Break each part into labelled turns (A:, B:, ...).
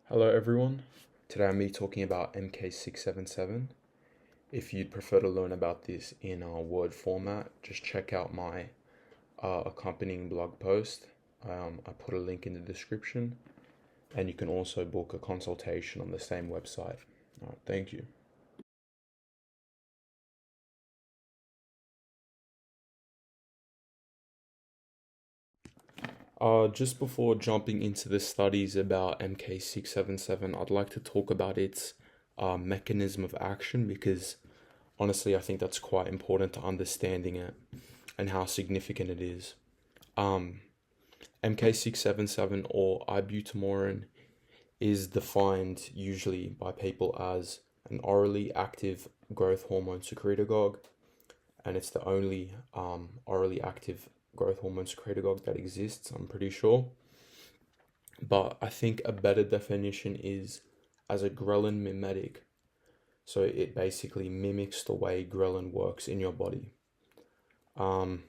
A: Hello everyone, today I'm talking about MK677. If you'd prefer to learn about this in a Word format, just check out my accompanying blog post. I put a link in the description, and you can also book a consultation on the same website. Alright, thank you. Just before jumping into the studies about MK677, I'd like to talk about its mechanism of action because honestly, I think that's quite important to understanding it and how significant it is. MK677 or ibutamorin is defined usually by people as an orally active growth hormone secretagogue, and it's the only orally active growth hormone secretagogue that exists, I'm pretty sure. But I think a better definition is as a ghrelin mimetic. So it basically mimics the way ghrelin works in your body. The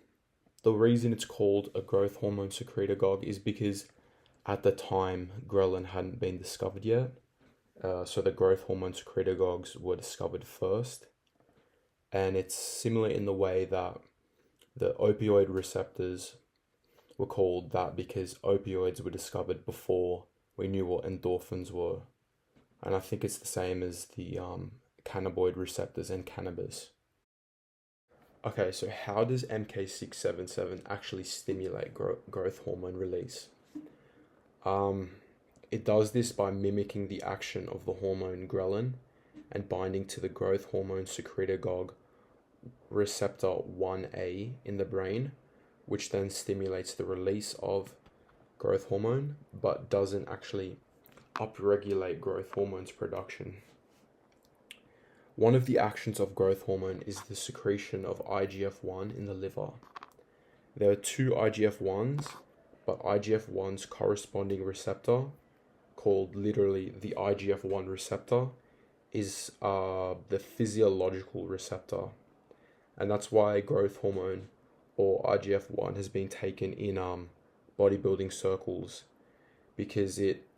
A: reason it's called a growth hormone secretagogue is because at the time ghrelin hadn't been discovered yet. So the growth hormone secretagogues were discovered first. And it's similar in the way that the opioid receptors were called that because opioids were discovered before we knew what endorphins were. And I think it's the same as the cannabinoid receptors in cannabis. Okay, so how does MK677 actually stimulate growth hormone release? It does this by mimicking the action of the hormone ghrelin and binding to the growth hormone secretagogue receptor 1A in the brain, which then stimulates the release of growth hormone, but doesn't actually upregulate growth hormone's production. One of the actions of growth hormone is the secretion of IGF-1 in the liver. There are two IGF-1s, but IGF-1's corresponding receptor, called literally the IGF-1 receptor, is the physiological receptor. And that's why growth hormone or IGF-1 has been taken in bodybuilding circles, because it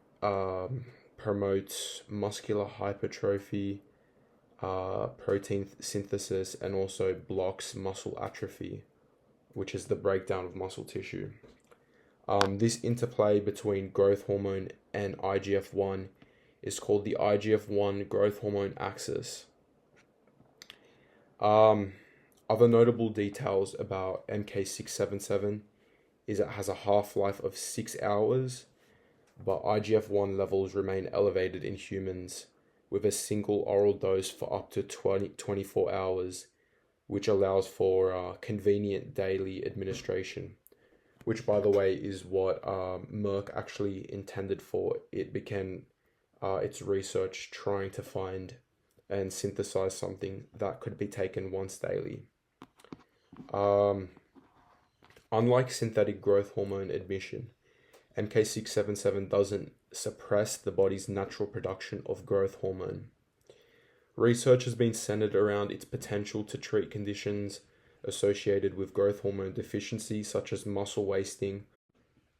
A: promotes muscular hypertrophy, protein synthesis, and also blocks muscle atrophy, which is the breakdown of muscle tissue. This interplay between growth hormone and IGF-1 is called the IGF-1 growth hormone axis. Other notable details about MK677 is it has a half-life of 6 hours, but IGF-1 levels remain elevated in humans with a single oral dose for up to 24 hours, which allows for convenient daily administration, which, by the way, is what Merck actually intended for. It began its research trying to find and synthesize something that could be taken once daily. Unlike synthetic growth hormone admission, MK677 doesn't suppress the body's natural production of growth hormone. Research has been centered around its potential to treat conditions associated with growth hormone deficiency, such as muscle wasting,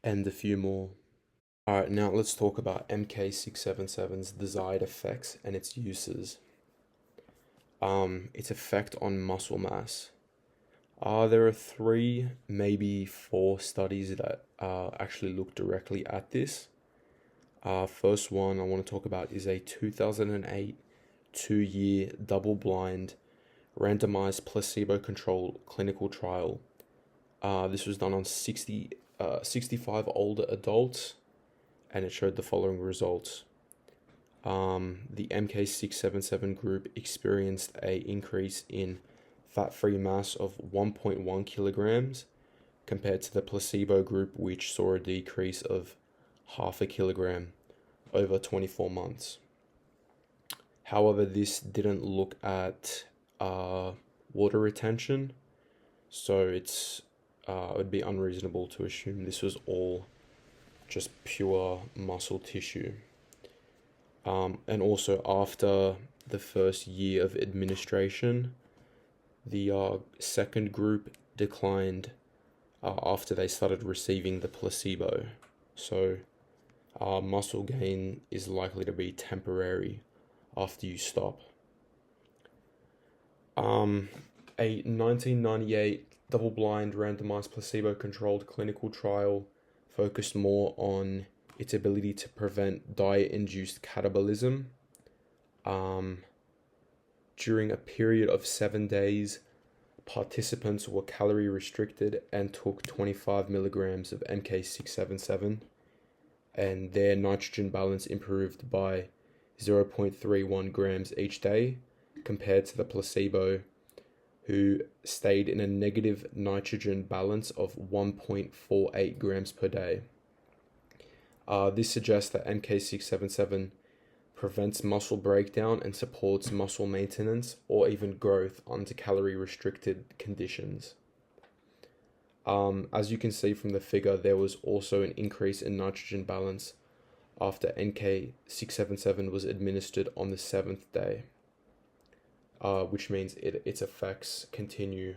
A: and a few more. Alright, now let's talk about MK677's desired effects and its uses. Its effect on muscle mass. There are 3, maybe 4 studies that actually look directly at this. First one I want to talk about is a 2008 2-year double-blind randomized placebo-controlled clinical trial. This was done on 65 older adults, and it showed the following results. The MK677 group experienced an increase in fat-free mass of 1.1 kilograms compared to the placebo group, which saw a decrease of 0.5 kilogram over 24 months. However, this didn't look at water retention, so it would be unreasonable to assume this was all just pure muscle tissue. And also after the first year of administration, the second group declined after they started receiving the placebo. So muscle gain is likely to be temporary after you stop. A 1998 double-blind randomized placebo-controlled clinical trial focused more on its ability to prevent diet-induced catabolism. During a period of 7 days, participants were calorie restricted and took 25 milligrams of MK677, and their nitrogen balance improved by 0.31 grams each day compared to the placebo, who stayed in a negative nitrogen balance of 1.48 grams per day. This suggests that MK677 prevents muscle breakdown and supports muscle maintenance or even growth under calorie-restricted conditions. As you can see from the figure, there was also an increase in nitrogen balance after MK677 was administered on the 7th day, which means its effects continue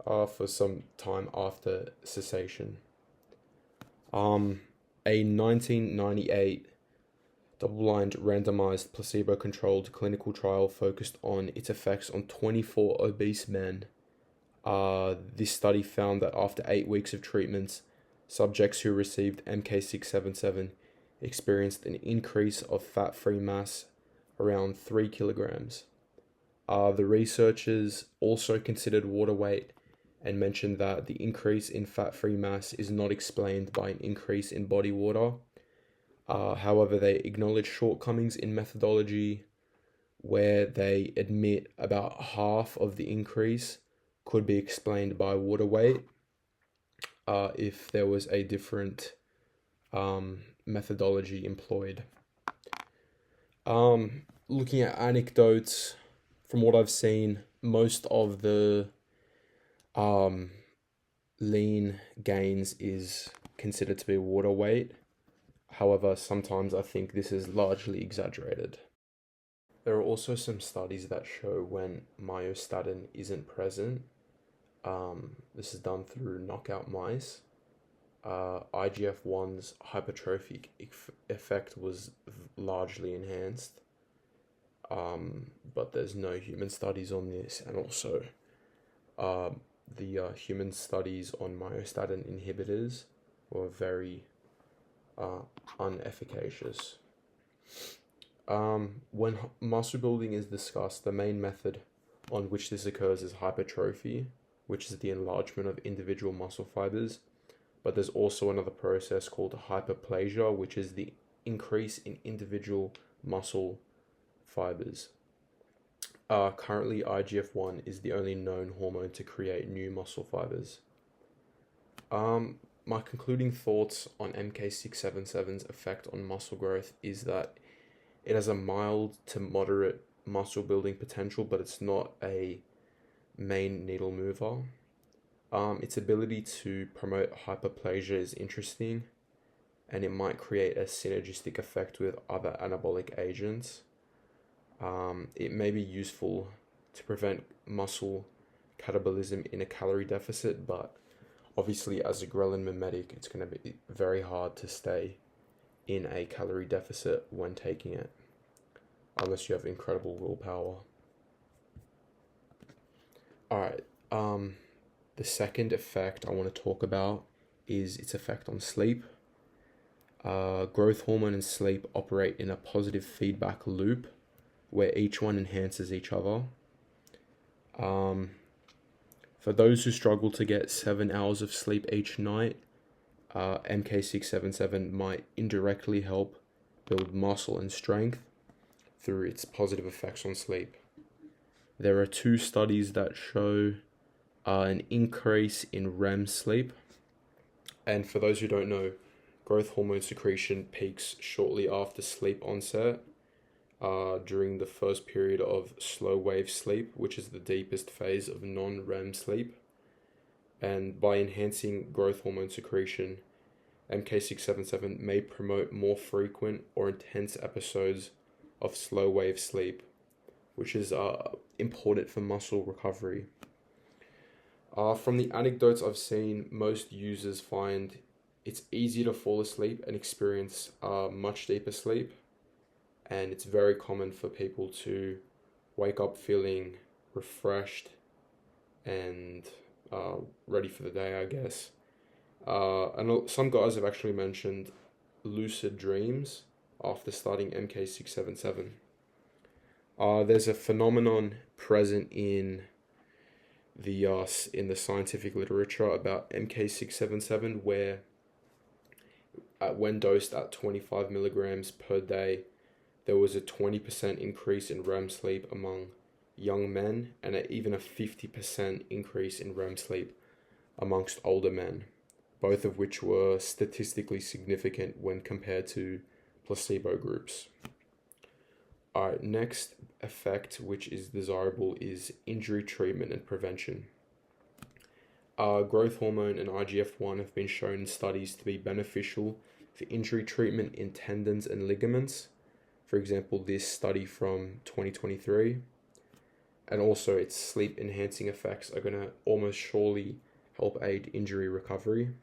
A: for some time after cessation. A 1998 double-blind randomized placebo-controlled clinical trial focused on its effects on 24 obese men. This study found that after 8 weeks of treatments, subjects who received MK677 experienced an increase of fat-free mass around 3 kilograms. The researchers also considered water weight and mentioned that the increase in fat-free mass is not explained by an increase in body water. However, they acknowledge shortcomings in methodology where they admit about half of the increase could be explained by water weight if there was a different methodology employed. Looking at anecdotes, from what I've seen, most of the lean gains is considered to be water weight. However, sometimes I think this is largely exaggerated. There are also some studies that show when myostatin isn't present. This is done through knockout mice. IGF-1's hypertrophic effect was largely enhanced, but there's no human studies on this, and also the human studies on myostatin inhibitors were very unefficacious. When muscle building is discussed, the main method on which this occurs is hypertrophy, which is the enlargement of individual muscle fibers. But there's also another process called hyperplasia, which is the increase in individual muscle fibers. Currently, IGF-1 is the only known hormone to create new muscle fibers. My concluding thoughts on MK677's effect on muscle growth is that it has a mild to moderate muscle building potential, but it's not a main needle mover. Its ability to promote hyperplasia is interesting, and it might create a synergistic effect with other anabolic agents. It may be useful to prevent muscle catabolism in a calorie deficit, but obviously as a ghrelin mimetic, it's going to be very hard to stay in a calorie deficit when taking it, unless you have incredible willpower. Alright, the second effect I want to talk about is its effect on sleep. Growth hormone and sleep operate in a positive feedback loop where each one enhances each other. For those who struggle to get 7 hours of sleep each night, MK677 might indirectly help build muscle and strength through its positive effects on sleep. There are 2 studies that show an increase in REM sleep. And for those who don't know, growth hormone secretion peaks shortly after sleep onset, during the first period of slow wave sleep, which is the deepest phase of non-REM sleep. And by enhancing growth hormone secretion, MK677 may promote more frequent or intense episodes of slow wave sleep, which is important for muscle recovery. From the anecdotes I've seen, most users find it's easy to fall asleep and experience much deeper sleep, and it's very common for people to wake up feeling refreshed and ready for the day, I guess. And some guys have actually mentioned lucid dreams after starting MK677. There's a phenomenon present in the scientific literature about MK677 where when dosed at 25 milligrams per day, there was a 20% increase in REM sleep among young men and even a 50% increase in REM sleep amongst older men, both of which were statistically significant when compared to placebo groups. Alright, next effect which is desirable is injury treatment and prevention. Growth hormone and IGF-1 have been shown in studies to be beneficial for injury treatment in tendons and ligaments. For example, this study from 2023. And also its sleep enhancing effects are going to almost surely help aid injury recovery.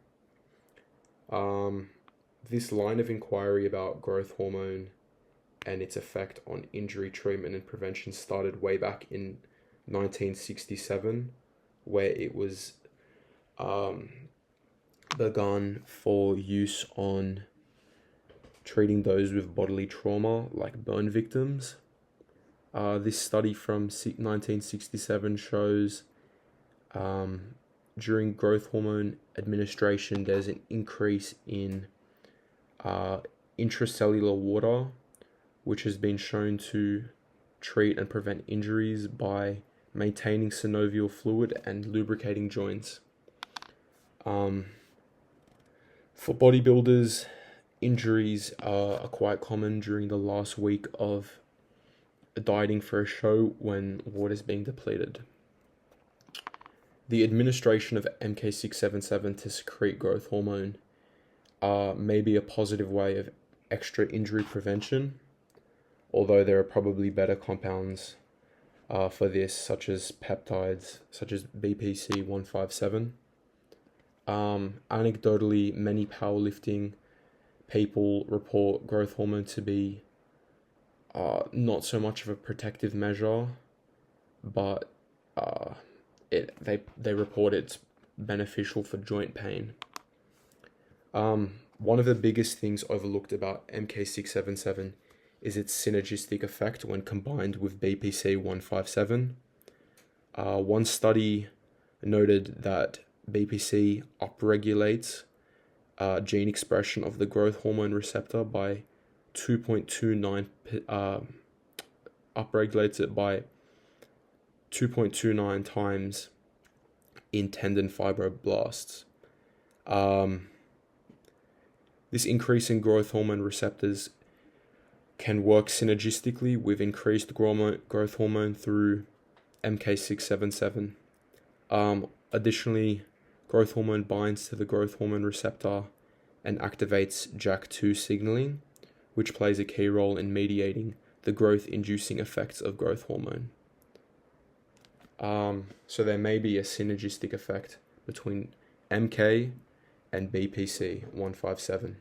A: This line of inquiry about growth hormone and its effect on injury treatment and prevention started way back in 1967, where it was begun for use on treating those with bodily trauma, like burn victims. This study from 1967 shows during growth hormone administration, there's an increase in intracellular water, which has been shown to treat and prevent injuries by maintaining synovial fluid and lubricating joints. For bodybuilders, injuries are quite common during the last week of dieting for a show when water is being depleted. The administration of MK677 to secrete growth hormone may be a positive way of extra injury prevention, although there are probably better compounds for this, such as peptides, such as BPC-157. Anecdotally, many powerlifting people report growth hormone to be not so much of a protective measure, but they report it's beneficial for joint pain. One of the biggest things overlooked about MK677 is its synergistic effect when combined with BPC-157. One study noted that BPC upregulates gene expression of the growth hormone receptor by 2.29 upregulates it by 2.29 times in tendon fibroblasts. This increase in growth hormone receptors can work synergistically with increased growth hormone through MK677. Additionally, growth hormone binds to the growth hormone receptor and activates JAK2 signaling, which plays a key role in mediating the growth-inducing effects of growth hormone. So there may be a synergistic effect between MK and BPC-157.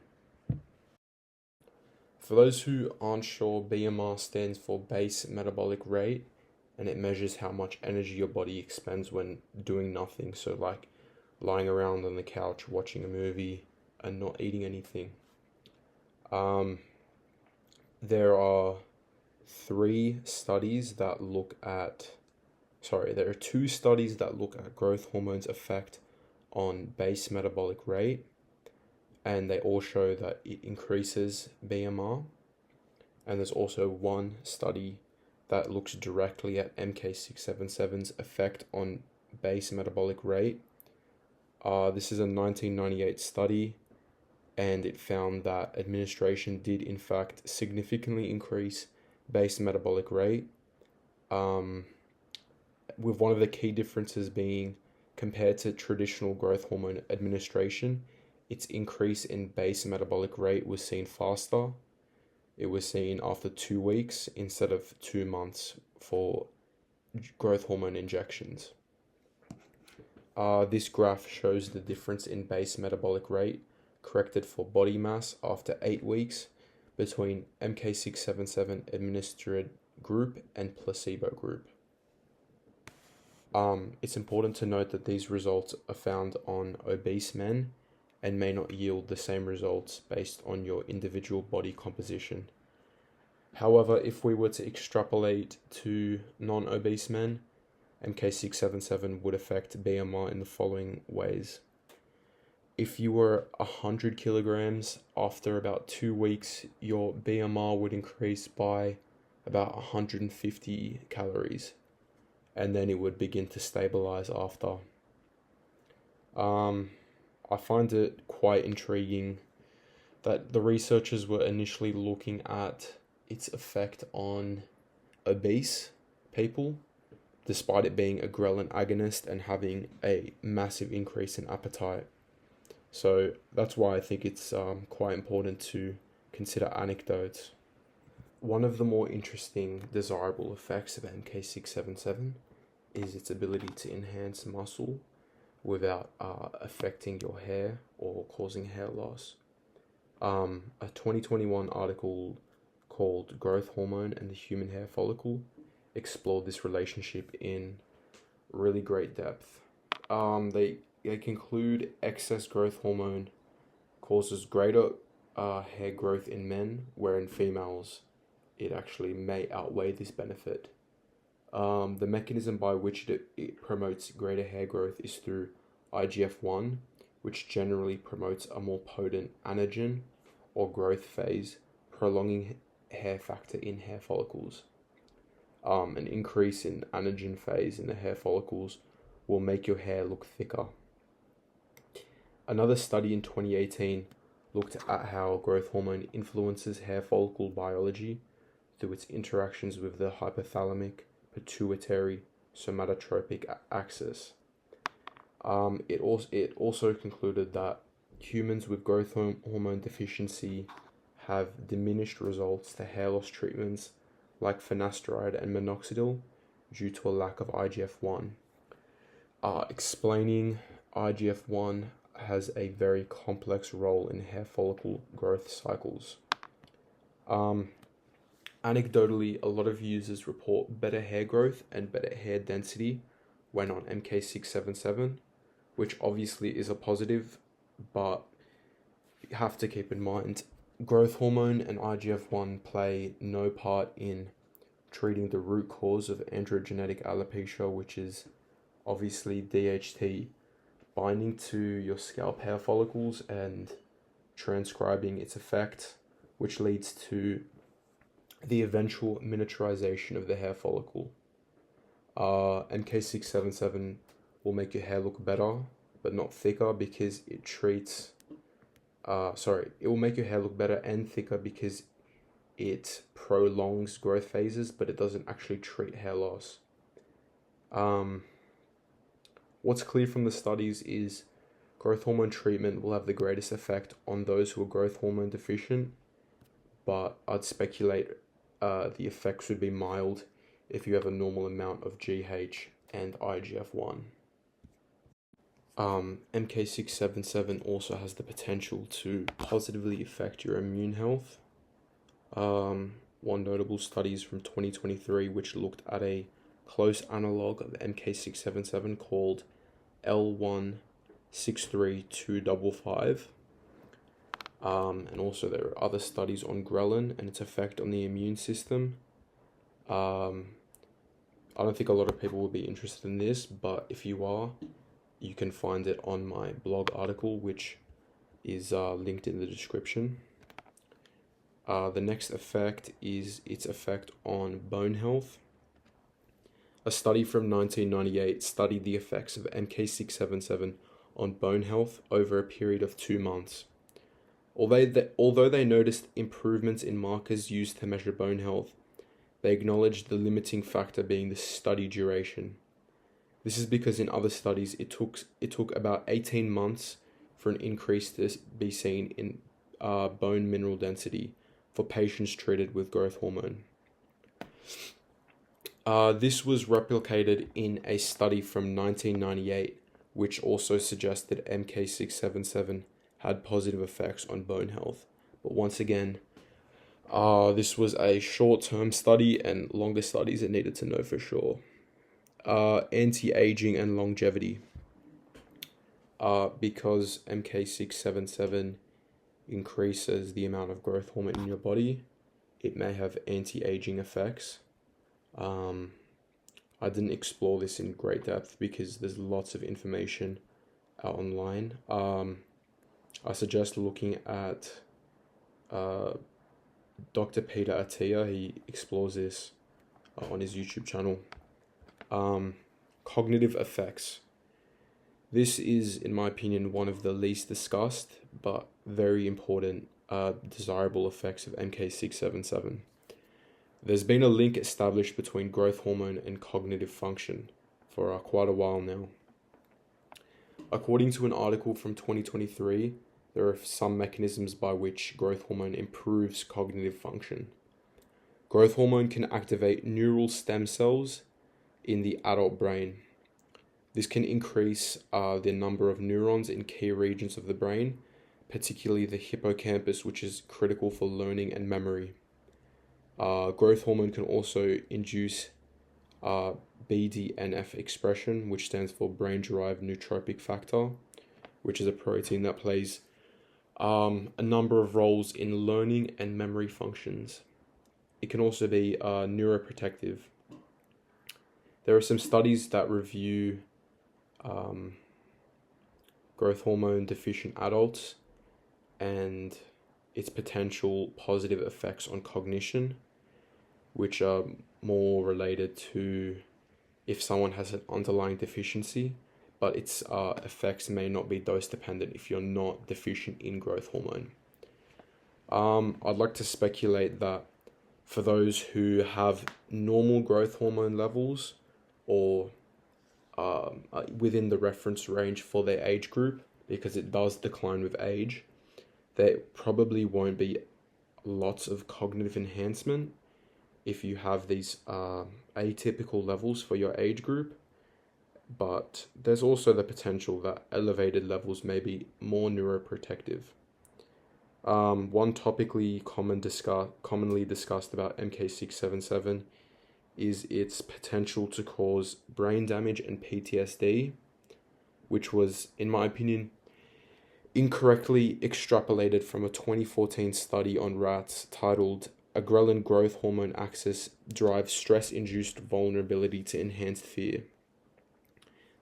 A: For those who aren't sure, BMR stands for base metabolic rate, and it measures how much energy your body expends when doing nothing. So like lying around on the couch watching a movie and not eating anything. There are two studies that look at growth hormone's effect on base metabolic rate, and they all show that it increases BMR. And there's also one study that looks directly at MK677's effect on base metabolic rate. This is a 1998 study, and it found that administration did in fact significantly increase base metabolic rate, with one of the key differences being compared to traditional growth hormone administration, its increase in base metabolic rate was seen faster. It was seen after 2 weeks instead of 2 months for growth hormone injections. This graph shows the difference in base metabolic rate corrected for body mass after 8 weeks between MK677 administered group and placebo group. It's important to note that these results are found on obese men and may not yield the same results based on your individual body composition. However, if we were to extrapolate to non-obese men, MK677 would affect BMI in the following ways. If you were 100 kilograms, after about 2 weeks, your BMR would increase by about 150 calories, and then it would begin to stabilize after. I find it quite intriguing that the researchers were initially looking at its effect on obese people, despite it being a ghrelin agonist and having a massive increase in appetite. So that's why I think it's quite important to consider anecdotes. One of the more interesting desirable effects of MK677 is its ability to enhance muscle without affecting your hair or causing hair loss. A 2021 article called Growth Hormone and the Human Hair Follicle explored this relationship in really great depth. They conclude excess growth hormone causes greater hair growth in men, where in females it actually may outweigh this benefit. The mechanism by which it promotes greater hair growth is through IGF-1, which generally promotes a more potent anagen or growth phase, prolonging hair factor in hair follicles. An increase in anagen phase in the hair follicles will make your hair look thicker. Another study in 2018 looked at how growth hormone influences hair follicle biology through its interactions with the hypothalamic pituitary somatotropic axis. It also concluded that humans with growth hormone deficiency have diminished results to hair loss treatments like finasteride and minoxidil due to a lack of IGF-1. Explaining IGF-1 has a very complex role in hair follicle growth cycles. Anecdotally, a lot of users report better hair growth and better hair density when on MK677, which obviously is a positive, but you have to keep in mind growth hormone and IGF-1 play no part in treating the root cause of androgenetic alopecia, which is obviously DHT binding to your scalp hair follicles and transcribing its effect, which leads to the eventual miniaturization of the hair follicle. MK677 will make your hair look better, but not thicker, because it treats... it will make your hair look better and thicker because it prolongs growth phases, but it doesn't actually treat hair loss. What's clear from the studies is growth hormone treatment will have the greatest effect on those who are growth hormone deficient, but I'd speculate the effects would be mild if you have a normal amount of GH and IGF-1. MK677 also has the potential to positively affect your immune health. One notable study is from 2023, which looked at a close analog of MK677 called L163255. And also there are other studies on Ghrelin and its effect on the immune system. I don't think a lot of people will be interested in this, but if you are, you can find it on my blog article, which is linked in the description. The next effect is its effect on bone health. A study from 1998 studied the effects of MK677 on bone health over a period of 2 months. Although they noticed improvements in markers used to measure bone health, they acknowledged the limiting factor being the study duration. This is because in other studies it took about 18 months for an increase to be seen in bone mineral density for patients treated with growth hormone. This was replicated in a study from 1998, which also suggested MK677 had positive effects on bone health. But once again, this was a short-term study, and longer studies are needed to know for sure. Anti-aging and longevity. Because MK677 increases the amount of growth hormone in your body, it may have anti-aging effects. I didn't explore this in great depth because there's lots of information out online. I suggest looking at Dr. Peter Attia. He explores this on his YouTube channel. Cognitive effects. This is, in my opinion, one of the least discussed but very important desirable effects of MK677. There's been a link established between growth hormone and cognitive function for quite a while now. According to an article from 2023, there are some mechanisms by which growth hormone improves cognitive function. Growth hormone can activate neural stem cells in the adult brain. This can increase the number of neurons in key regions of the brain, particularly the hippocampus, which is critical for learning and memory. Growth hormone can also induce BDNF expression, which stands for brain-derived neurotrophic factor, which is a protein that plays a number of roles in learning and memory functions. It can also be neuroprotective. There are some studies that review growth hormone deficient adults and its potential positive effects on cognition, which are more related to if someone has an underlying deficiency, but its effects may not be dose dependent if you're not deficient in growth hormone. I'd like to speculate that for those who have normal growth hormone levels or within the reference range for their age group, because it does decline with age, there probably won't be lots of cognitive enhancement if you have these atypical levels for your age group. But there's also the potential that elevated levels may be more neuroprotective. One topically commonly discussed about MK677 is its potential to cause brain damage and PTSD, which was, in my opinion, incorrectly extrapolated from a 2014 study on rats titled "A Ghrelin Growth Hormone Axis Drives Stress-Induced Vulnerability to Enhanced Fear."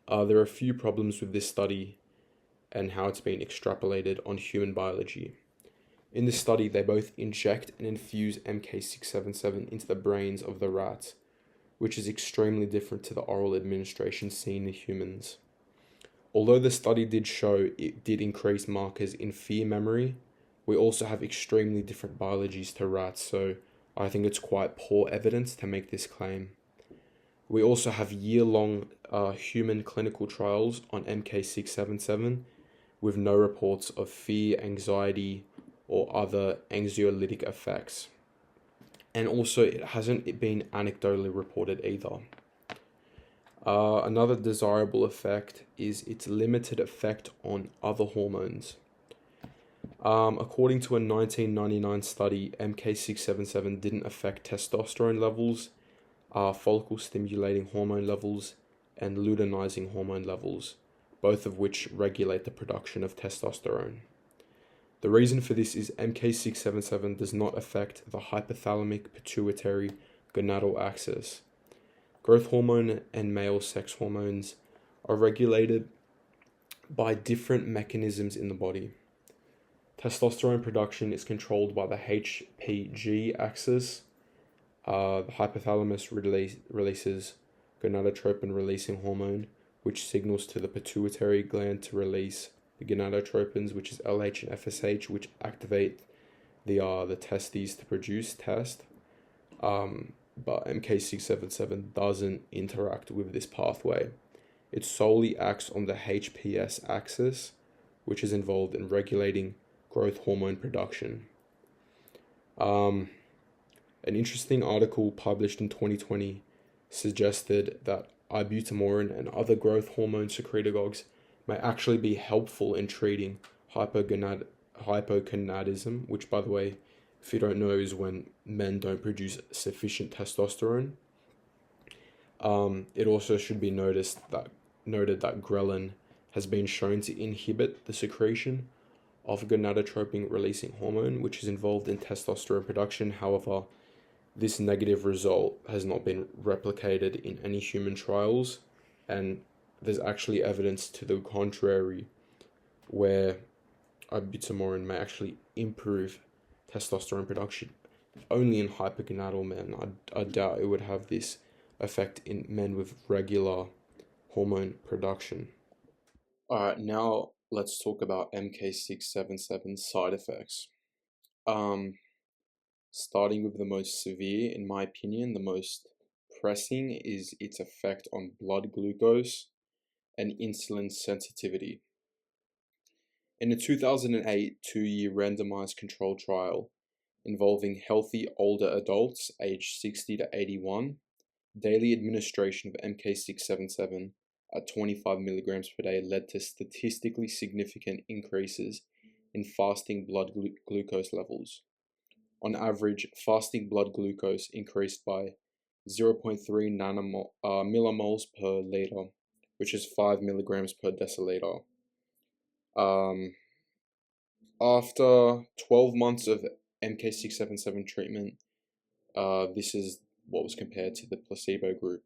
A: There are a few problems with this study and how it's been extrapolated on human biology. In this study, they both inject and infuse MK677 into the brains of the rats, which is extremely different to the oral administration seen in humans. Although the study did show it did increase markers in fear memory, we also have extremely different biologies to rats, so I think it's quite poor evidence to make this claim. We also have year-long human clinical trials on MK677 with no reports of fear, anxiety, or other anxiolytic effects. And also, it hasn't been anecdotally reported either. Another desirable effect is its limited effect on other hormones. According to a 1999 study, MK677 didn't affect testosterone levels, follicle-stimulating hormone levels, and luteinizing hormone levels, both of which regulate the production of testosterone. The reason for this is MK677 does not affect the hypothalamic pituitary gonadal axis. Growth hormone and male sex hormones are regulated by different mechanisms in the body. Testosterone production is controlled by the HPG axis. The hypothalamus releases gonadotropin-releasing hormone, which signals to the pituitary gland to release the gonadotropins, which is LH and FSH, which activate the testes to produce test. But MK677 doesn't interact with this pathway. It solely acts on the HPS axis, which is involved in regulating growth hormone production. An interesting article published in 2020 suggested that ibutamorin and other growth hormone secretagogues may actually be helpful in treating hypogonadism, which, by the way, if you don't know, is when men don't produce sufficient testosterone. It also should be noted that ghrelin has been shown to inhibit the secretion of gonadotropin releasing hormone, which is involved in testosterone production. However, this negative result has not been replicated in any human trials, and there's actually evidence to the contrary, where ibutamoren may actually improve testosterone production only in hypergonadal men. I doubt it would have this effect in men with regular hormone production. Alright, now let's talk about MK677 side effects. Starting with the most severe, in my opinion, the most pressing is its effect on blood glucose and insulin sensitivity. In a 2008 two-year randomized controlled trial involving healthy older adults aged 60 to 81, daily administration of MK677 at 25 milligrams per day led to statistically significant increases in fasting blood glucose levels. On average, fasting blood glucose increased by 0.3 millimoles per liter, which is 5 milligrams per deciliter. After 12 months of MK677 treatment, this is what was compared to the placebo group.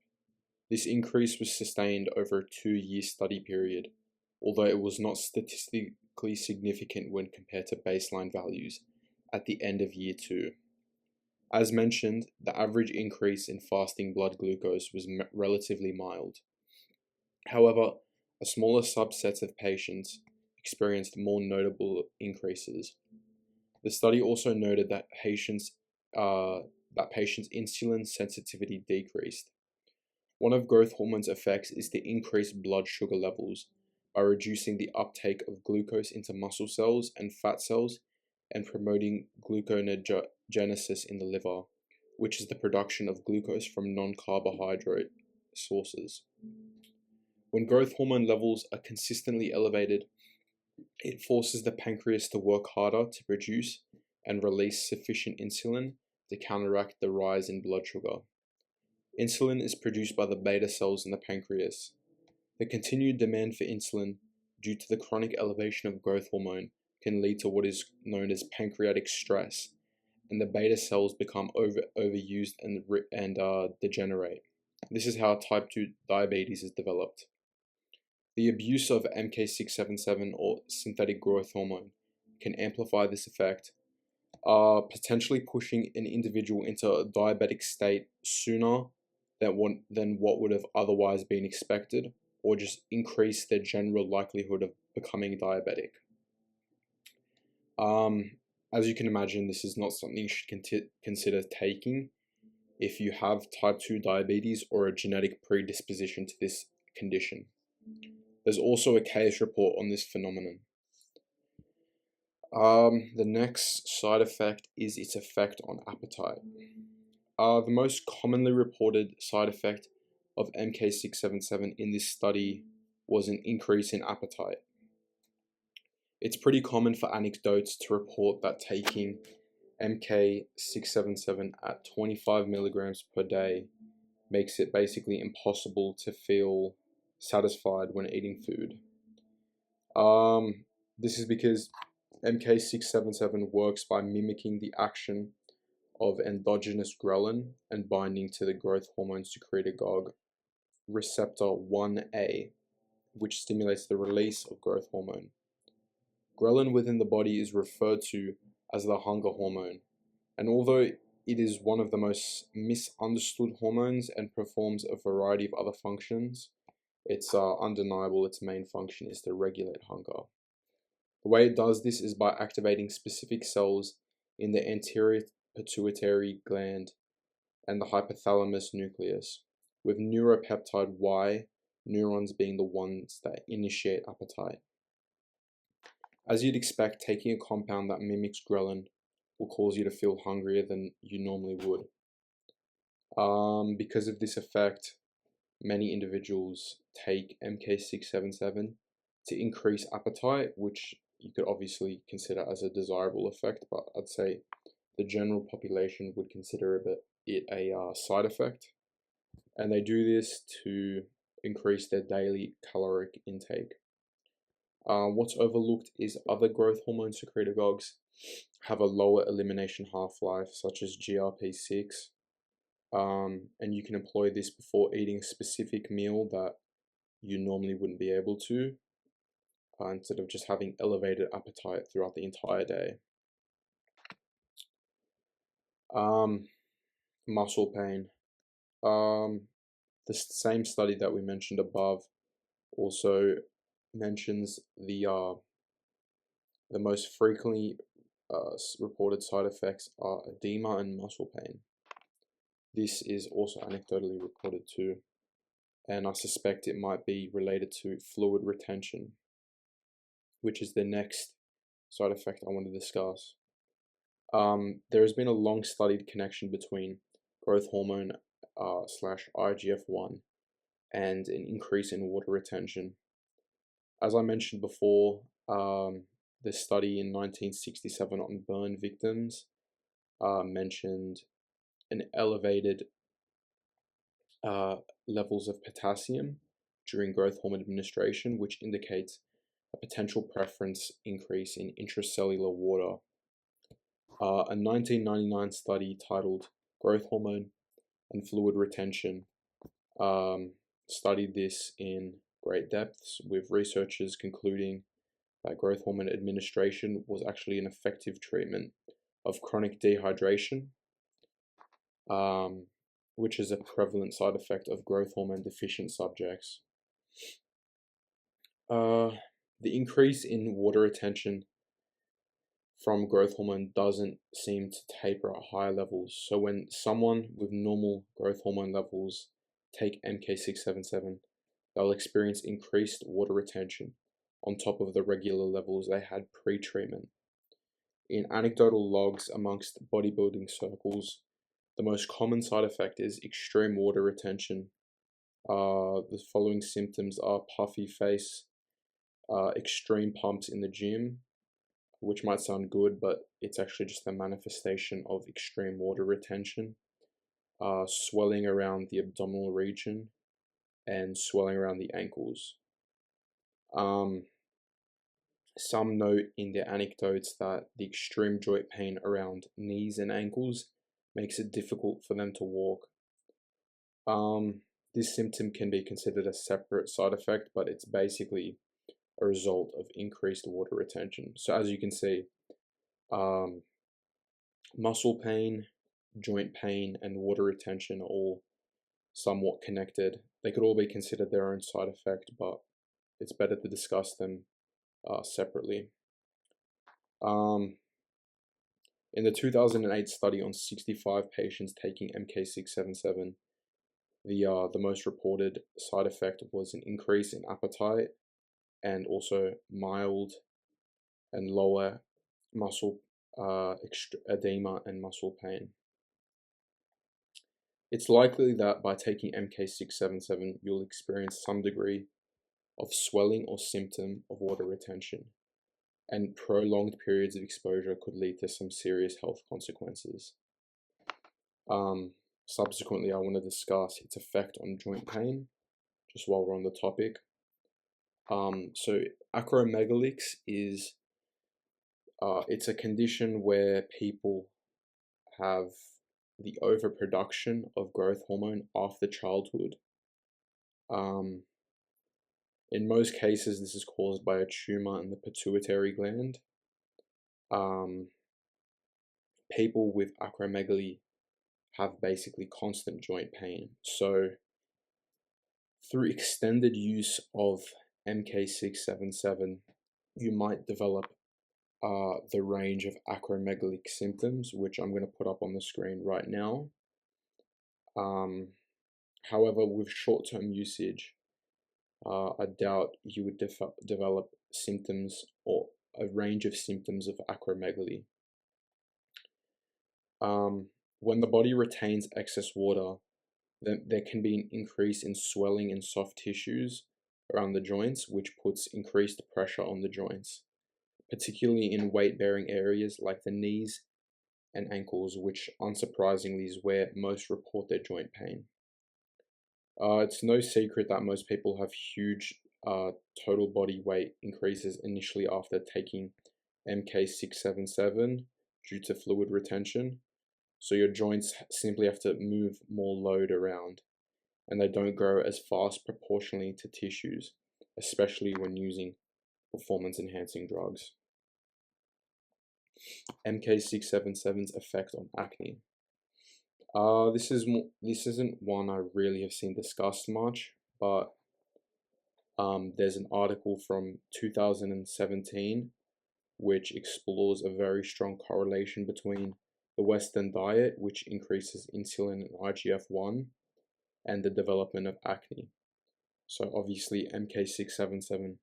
A: This increase was sustained over a 2-year study period, although it was not statistically significant when compared to baseline values at the end of year 2. As mentioned, the average increase in fasting blood glucose was relatively mild. However, a smaller subset of patients experienced more notable increases. The study also noted that patients' insulin sensitivity decreased. One of growth hormone's effects is to increase blood sugar levels by reducing the uptake of glucose into muscle cells and fat cells and promoting gluconeogenesis in the liver, which is the production of glucose from non-carbohydrate sources. When growth hormone levels are consistently elevated, it forces the pancreas to work harder to produce and release sufficient insulin to counteract the rise in blood sugar. Insulin is produced by the beta cells in the pancreas. The continued demand for insulin due to the chronic elevation of growth hormone can lead to what is known as pancreatic stress, and the beta cells become overused and degenerate. This is how type 2 diabetes is developed. The abuse of MK677 or synthetic growth hormone can amplify this effect, potentially pushing an individual into a diabetic state sooner than what would have otherwise been expected, or just increase their general likelihood of becoming diabetic. As you can imagine, this is not something you should consider taking if you have type 2 diabetes or a genetic predisposition to this condition. There's also a case report on this phenomenon. The next side effect is its effect on appetite. The most commonly reported side effect of MK677 in this study was an increase in appetite. It's pretty common for anecdotes to report that taking MK677 at 25 milligrams per day makes it basically impossible to feel satisfied when eating food. This is because MK677 works by mimicking the action of endogenous ghrelin and binding to the growth hormone secretagogue receptor 1A, which stimulates the release of growth hormone. Ghrelin within the body is referred to as the hunger hormone, and although it is one of the most misunderstood hormones and performs a variety of other functions, it's undeniable its main function is to regulate hunger. The way it does this is by activating specific cells in the anterior pituitary gland and the hypothalamus nucleus, with neuropeptide Y neurons being the ones that initiate appetite. As you'd expect, taking a compound that mimics ghrelin will cause you to feel hungrier than you normally would. Because of this effect, many individuals take MK677 to increase appetite, which you could obviously consider as a desirable effect, but I'd say the general population would consider it a side effect. And they do this to increase their daily caloric intake. What's overlooked is other growth hormone secretagogues have a lower elimination half-life, such as GRP6, and you can employ this before eating a specific meal that you normally wouldn't be able to, instead of just having elevated appetite throughout the entire day. Muscle pain. The same study that we mentioned above also mentions the most frequently reported side effects are edema and muscle pain. This is also anecdotally reported too, and I suspect it might be related to fluid retention, which is the next side effect I want to discuss. There has been a long studied connection between growth hormone slash IGF-1 and an increase in water retention. As I mentioned before, the study in 1967 on burn victims mentioned an elevated levels of potassium during growth hormone administration, which indicates a potential preference increase in intracellular water. A 1999 study titled Growth Hormone and Fluid Retention studied this in great depths, with researchers concluding that growth hormone administration was actually an effective treatment of chronic dehydration, which is a prevalent side effect of growth hormone deficient subjects. The increase in water retention from growth hormone doesn't seem to taper at higher levels. So when someone with normal growth hormone levels take MK677, they'll experience increased water retention on top of the regular levels they had pre-treatment. In anecdotal logs amongst bodybuilding circles, the most common side effect is extreme water retention. The following symptoms are puffy face, extreme pumps in the gym, which might sound good, but it's actually just a manifestation of extreme water retention, swelling around the abdominal region, and swelling around the ankles. Some note in their anecdotes that the extreme joint pain around knees and ankles makes it difficult for them to walk. This symptom can be considered a separate side effect, but it's basically a result of increased water retention. So as you can see, muscle pain, joint pain, and water retention are all somewhat connected. They could all be considered their own side effect, but it's better to discuss them separately. In the 2008 study on 65 patients taking MK677, the most reported side effect was an increase in appetite and also mild and lower muscle edema and muscle pain. It's likely that by taking MK677, you'll experience some degree of swelling or symptom of water retention, and prolonged periods of exposure could lead to some serious health consequences. Subsequently, I want to discuss its effect on joint pain, just while we're on the topic. So acromegalyx is it's a condition where people have the overproduction of growth hormone after childhood. In most cases, this is caused by a tumor in the pituitary gland. People with acromegaly have basically constant joint pain. So through extended use of MK677, you might develop the range of acromegalic symptoms, which I'm going to put up on the screen right now. However, with short-term usage, I doubt you would develop symptoms or a range of symptoms of acromegaly. When the body retains excess water, then there can be an increase in swelling in soft tissues around the joints, which puts increased pressure on the joints. particularly in weight-bearing areas like the knees and ankles, which unsurprisingly is where most report their joint pain. It's no secret that most people have huge total body weight increases initially after taking MK677 due to fluid retention. So your joints simply have to move more load around, and they don't grow as fast proportionally to tissues, especially when using performance enhancing drugs. MK677's effect on acne. This isn't one I really have seen discussed much, but there's an article from 2017 which explores a very strong correlation between the Western diet, which increases insulin and IGF-1, and the development of acne. So obviously MK677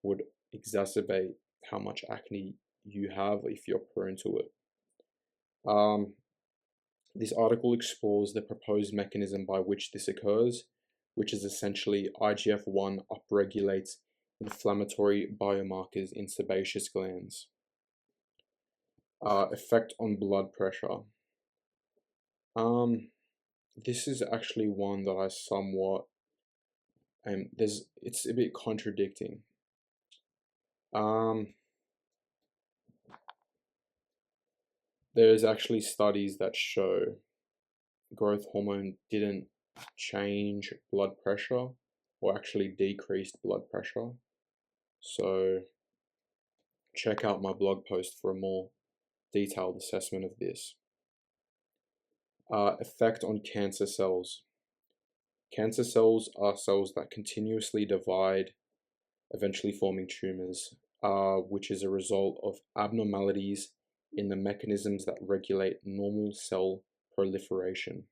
A: would exacerbate how much acne you have if you're prone to it. This article explores the proposed mechanism by which this occurs, which is essentially IGF-1 upregulates inflammatory biomarkers in sebaceous glands. Effect on blood pressure. This is actually one that I somewhat it's a bit contradicting. There's actually studies that show growth hormone didn't change blood pressure or actually decreased blood pressure. So check out my blog post for a more detailed assessment of this. Effect on cancer cells. Cancer cells are cells that continuously divide, eventually forming tumors, which is a result of abnormalities in the mechanisms that regulate normal cell proliferation.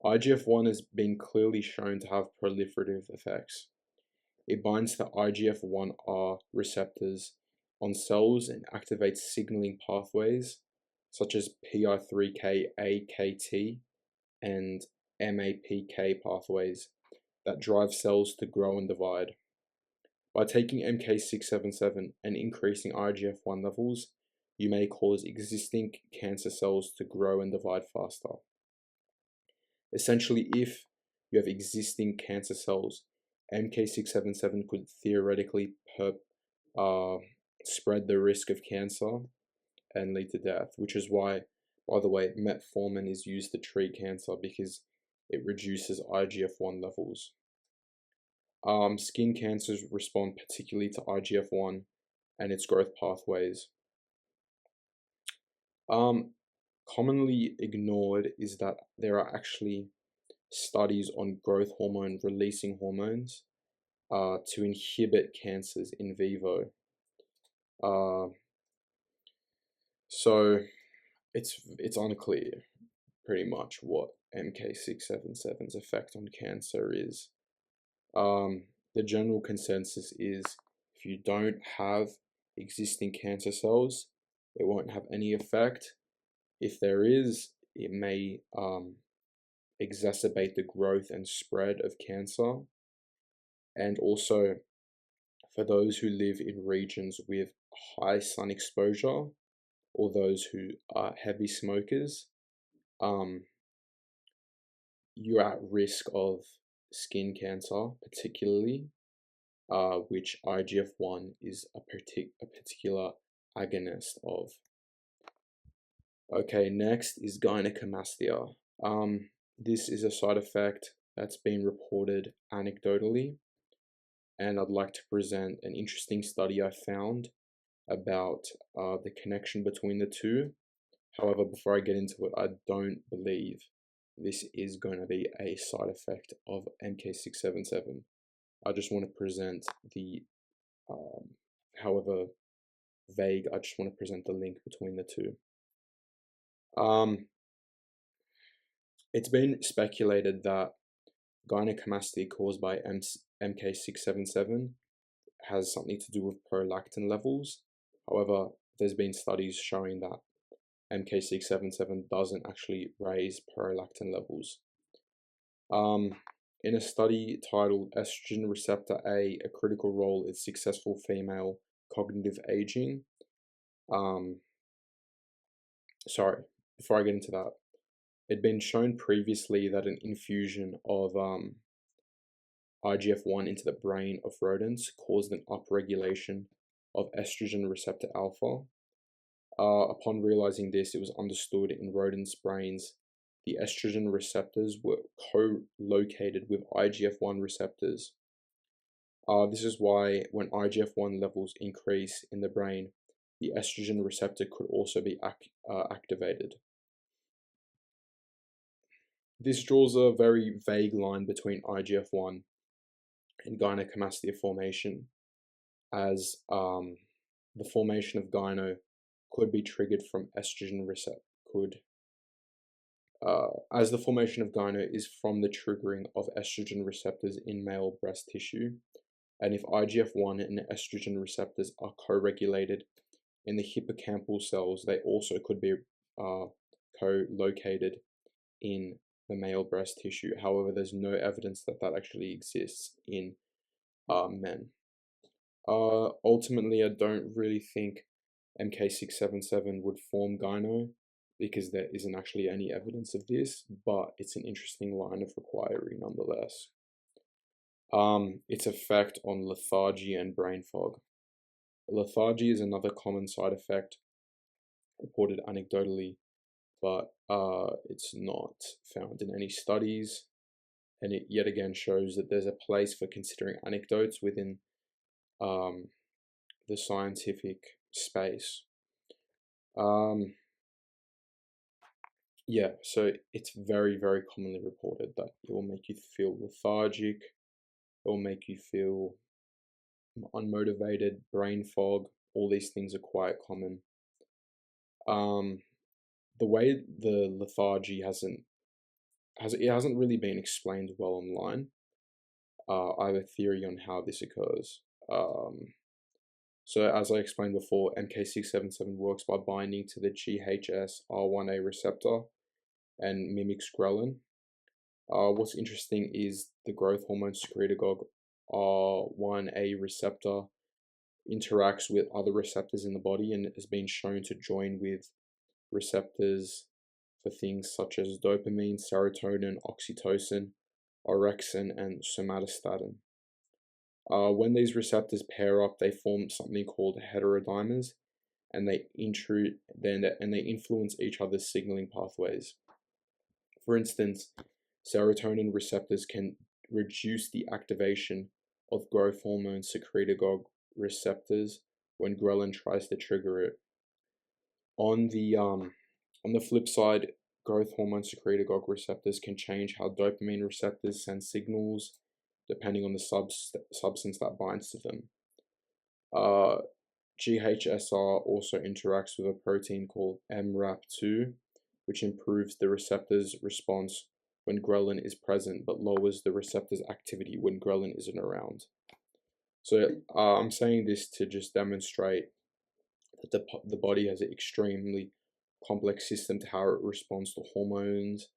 A: IGF-1 has been clearly shown to have proliferative effects. It binds to IGF-1R receptors on cells and activates signaling pathways such as PI3K-AKT and MAPK pathways that drive cells to grow and divide. By taking MK677 and increasing IGF-1 levels, you may cause existing cancer cells to grow and divide faster. Essentially, if you have existing cancer cells, MK677 could theoretically spread the risk of cancer and lead to death, which is why, by the way, metformin is used to treat cancer because it reduces IGF-1 levels. Skin cancers respond particularly to IGF-1 and its growth pathways. Commonly ignored is that there are actually studies on growth hormone releasing hormones to inhibit cancers in vivo. So it's unclear pretty much what MK677's effect on cancer is. The general consensus is if you don't have existing cancer cells, it won't have any effect. If there is, it may exacerbate the growth and spread of cancer. And also, for those who live in regions with high sun exposure or those who are heavy smokers, you're at risk of skin cancer, particularly, which IGF-1 is a particular agonist of. Okay, next is gynecomastia. This is a side effect that's been reported anecdotally, and I'd like to present an interesting study I found about the connection between the two. However, before I get into it, I don't believe this is going to be a side effect of MK677. I just want to present the, however vague, I just want to present the link between the two. It's been speculated that gynecomastia caused by MK677 has something to do with prolactin levels. However, there's been studies showing that MK677 doesn't actually raise prolactin levels. In a study titled Estrogen Receptor A Critical Role in Successful Female cognitive aging. Sorry, before I get into that, it'd been shown previously that an infusion of IGF-1 into the brain of rodents caused an upregulation of estrogen receptor alpha. Upon realizing this, it was understood in rodents' brains the estrogen receptors were co-located with IGF-1 receptors. This is why when IGF-1 levels increase in the brain, the estrogen receptor could also be activated. This draws a very vague line between IGF-1 and gynecomastia formation, as the formation of gyno could be triggered from estrogen receptor as the formation of gyno is from the triggering of estrogen receptors in male breast tissue, and if IGF-1 and estrogen receptors are co-regulated in the hippocampal cells, they also could be co-located in the male breast tissue. However, there's no evidence that that actually exists in men. Ultimately, I don't really think MK677 would form gyno because there isn't actually any evidence of this, but it's an interesting line of inquiry nonetheless. Its effect on lethargy and brain fog. Lethargy is another common side effect reported anecdotally, but it's not found in any studies, and it yet again shows that there's a place for considering anecdotes within the scientific space. Yeah, so it's very, very commonly reported that it will make you feel lethargic, it will make you feel unmotivated, brain fog. All these things are quite common. The way the lethargy hasn't really been explained well online. I have a theory on how this occurs. So as I explained before, MK677 works by binding to the GHSR1A receptor and mimics Ghrelin. What's interesting is the growth hormone secretagogue R1A receptor interacts with other receptors in the body and has been shown to join with receptors for things such as dopamine, serotonin, oxytocin, orexin, and somatostatin. When these receptors pair up, they form something called heterodimers, and they influence each other's signaling pathways. For instance, serotonin receptors can reduce the activation of growth hormone secretagogue receptors when Ghrelin tries to trigger it. On the flip side, growth hormone secretagogue receptors can change how dopamine receptors send signals depending on the substance that binds to them. GHSR also interacts with a protein called MRAP2, which improves the receptor's response when Ghrelin is present, but lowers the receptor's activity when Ghrelin isn't around. So I'm saying this to just demonstrate that the body has an extremely complex system to how it responds to hormones,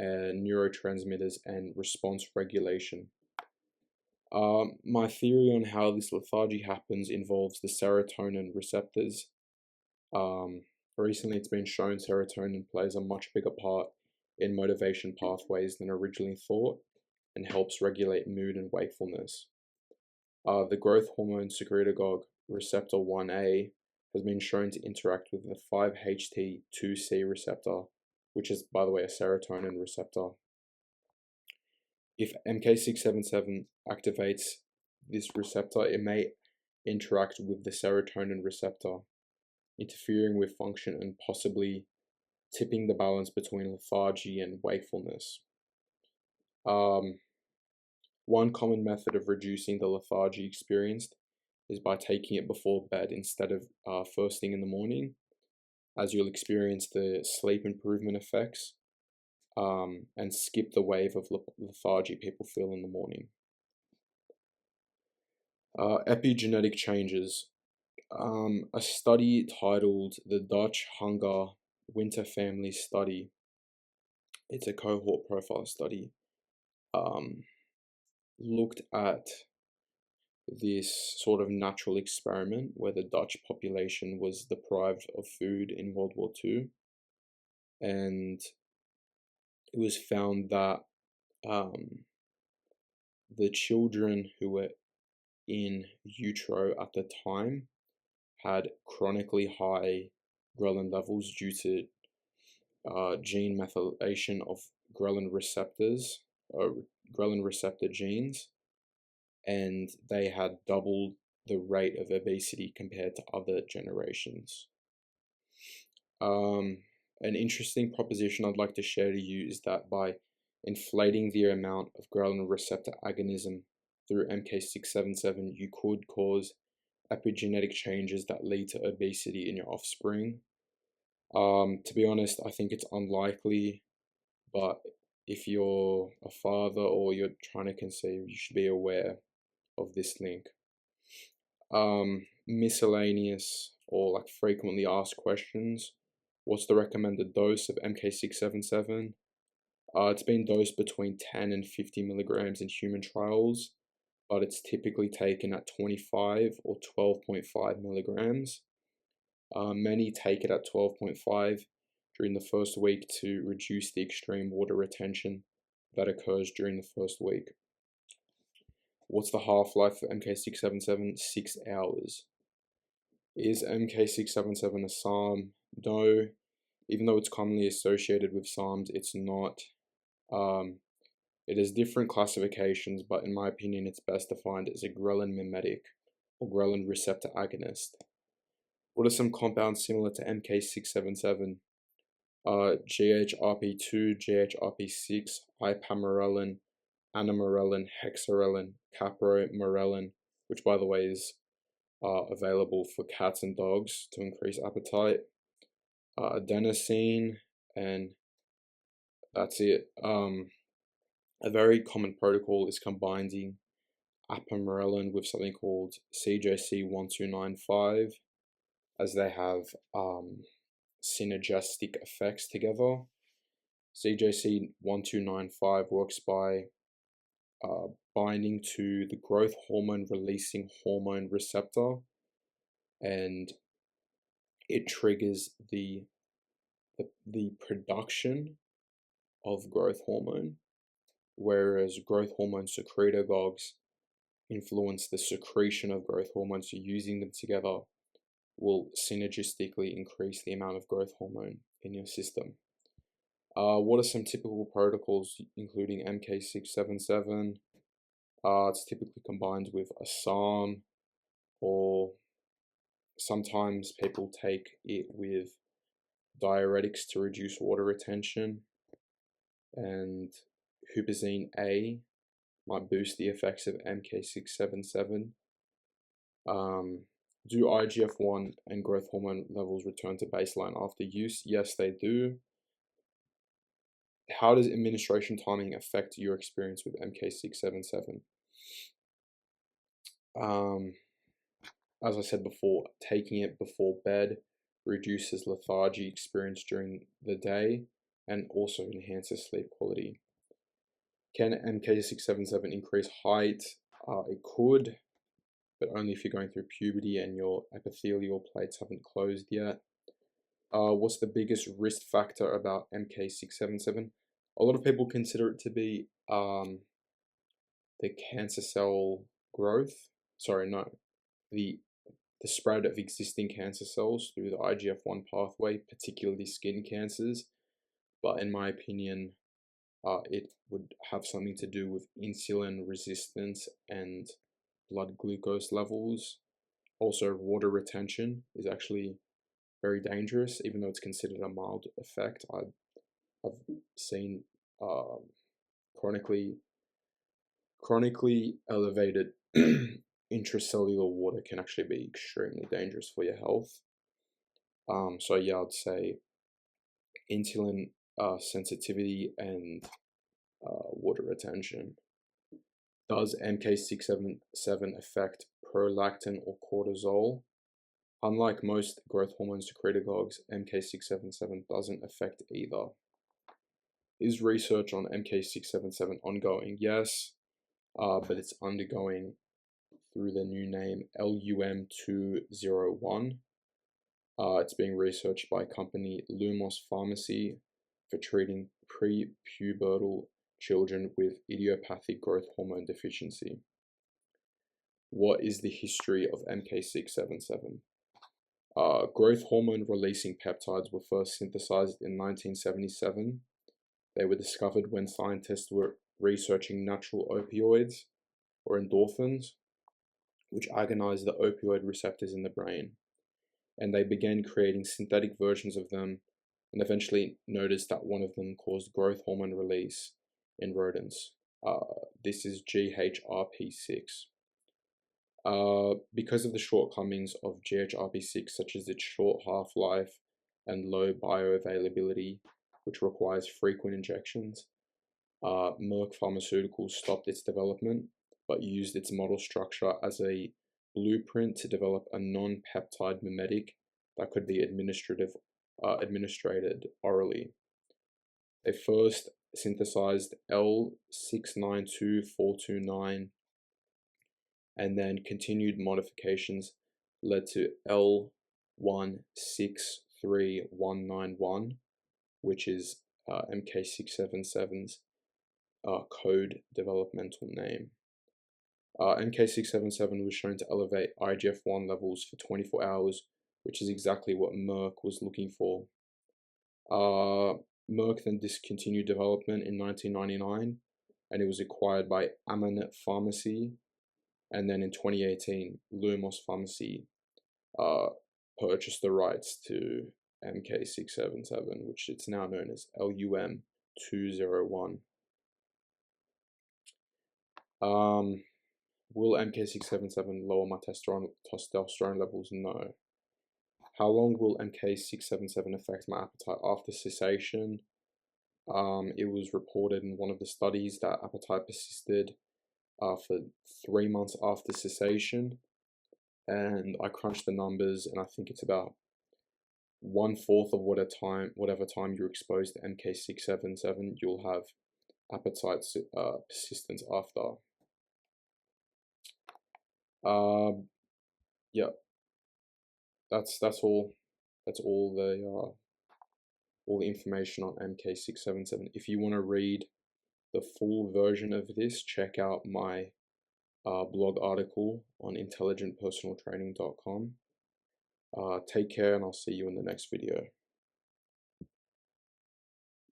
A: neurotransmitters, and response regulation. My theory on how this lethargy happens involves the serotonin receptors. Recently, it's been shown serotonin plays a much bigger part in motivation pathways than originally thought and helps regulate mood and wakefulness. The growth hormone secretagogue receptor 1A has been shown to interact with the 5-HT2C receptor, which is, by the way, a serotonin receptor. If MK677 activates this receptor, it may interact with the serotonin receptor, interfering with function and possibly tipping the balance between lethargy and wakefulness. One common method of reducing the lethargy experienced is by taking it before bed instead of first thing in the morning, as you'll experience the sleep improvement effects and skip the wave of lethargy people feel in the morning. Epigenetic changes. A study titled the Dutch Hunger Winter Family Study, it's a cohort profile study, looked at this sort of natural experiment where the Dutch population was deprived of food in World War II, and it was found that um, the children who were in utero at the time had chronically high ghrelin levels due to gene methylation of ghrelin receptors, ghrelin receptor genes, and they had doubled the rate of obesity compared to other generations. An interesting proposition I'd like to share to you is that by inflating the amount of ghrelin receptor agonism through MK677, you could cause epigenetic changes that lead to obesity in your offspring. To be honest, I think it's unlikely, but if you're a father or you're trying to conceive, you should be aware of this link. Miscellaneous or like frequently asked questions. What's the recommended dose of MK677? It's been dosed between 10 and 50 milligrams in human trials, but it's typically taken at 25 or 12.5 milligrams. Many take it at 12.5 during the first week to reduce the extreme water retention that occurs during the first week. What's the half-life for MK677? 6 hours. Is MK677 a SARM? No. Even though it's commonly associated with SARMs, it's not. It has different classifications, but in my opinion, it's best defined as a ghrelin mimetic or ghrelin receptor agonist. What are some compounds similar to MK677? GHRP2, GHRP6, ipamorelin, anamorelin, hexarelin, capromorelin, which by the way is available for cats and dogs to increase appetite, adenosine, and that's it. A very common protocol is combining apamorelin with something called CJC1295, as they have synergistic effects together. CJC1295 works by binding to the growth hormone releasing hormone receptor, and it triggers the production of growth hormone, whereas growth hormone secretagogues influence the secretion of growth hormone, so using them together will synergistically increase the amount of growth hormone in your system. What are some typical protocols including MK677? It's typically combined with a SARM, or sometimes people take it with diuretics to reduce water retention, and huperzine A might boost the effects of MK677. Do IGF-1 and growth hormone levels return to baseline after use? Yes, they do. How does administration timing affect your experience with MK677? As I said before, taking it before bed reduces lethargy experienced during the day and also enhances sleep quality. Can MK677 increase height? It could, but only if you're going through puberty and your epithelial plates haven't closed yet. What's the biggest risk factor about MK677? A lot of people consider it to be the cancer cell growth. Sorry, no, the spread of existing cancer cells through the IGF-1 pathway, particularly skin cancers. But in my opinion, it would have something to do with insulin resistance and blood glucose levels. Also, water retention is actually very dangerous, even though it's considered a mild effect. I've seen chronically elevated intracellular water can actually be extremely dangerous for your health. So yeah, I'd say insulin sensitivity and water retention. Does MK677 affect prolactin or cortisol? Unlike most growth hormone secretagogues, MK677 doesn't affect either. Is research on MK677 ongoing? Yes, but it's undergoing through the new name LUM201. It's being researched by company Lumos Pharmacy for treating prepubertal children with idiopathic growth hormone deficiency. What is the history of MK677? Growth hormone releasing peptides were first synthesized in 1977. They were discovered when scientists were researching natural opioids or endorphins, which agonize the opioid receptors in the brain. And they began creating synthetic versions of them and eventually noticed that one of them caused growth hormone release in rodents. This is GHRP6. Because of the shortcomings of GHRP6, such as its short half-life and low bioavailability, which requires frequent injections, Merck Pharmaceuticals stopped its development, but used its model structure as a blueprint to develop a non-peptide mimetic that could be administered orally. They first synthesized L692429, and then continued modifications led to L163191, which is MK677's code developmental name. MK677 was shown to elevate IGF-1 levels for 24 hours, which is exactly what Merck was looking for. Merck then discontinued development in 1999, and it was acquired by Amanet Pharmacy. And then in 2018, Lumos Pharmacy purchased the rights to MK677, which it's now known as LUM201. Will MK677 lower my testosterone levels? No. How long will MK677 affect my appetite after cessation? It was reported in one of the studies that appetite persisted for 3 months after cessation, and I crunched the numbers, and I think it's about 1/4 of whatever time you're exposed to MK677, you'll have appetite persistence after. Yeah, that's all. That's all the information on MK677. If you want to read the full version of this, check out my blog article on intelligentpersonaltraining.com. Take care, and I'll see you in the next video.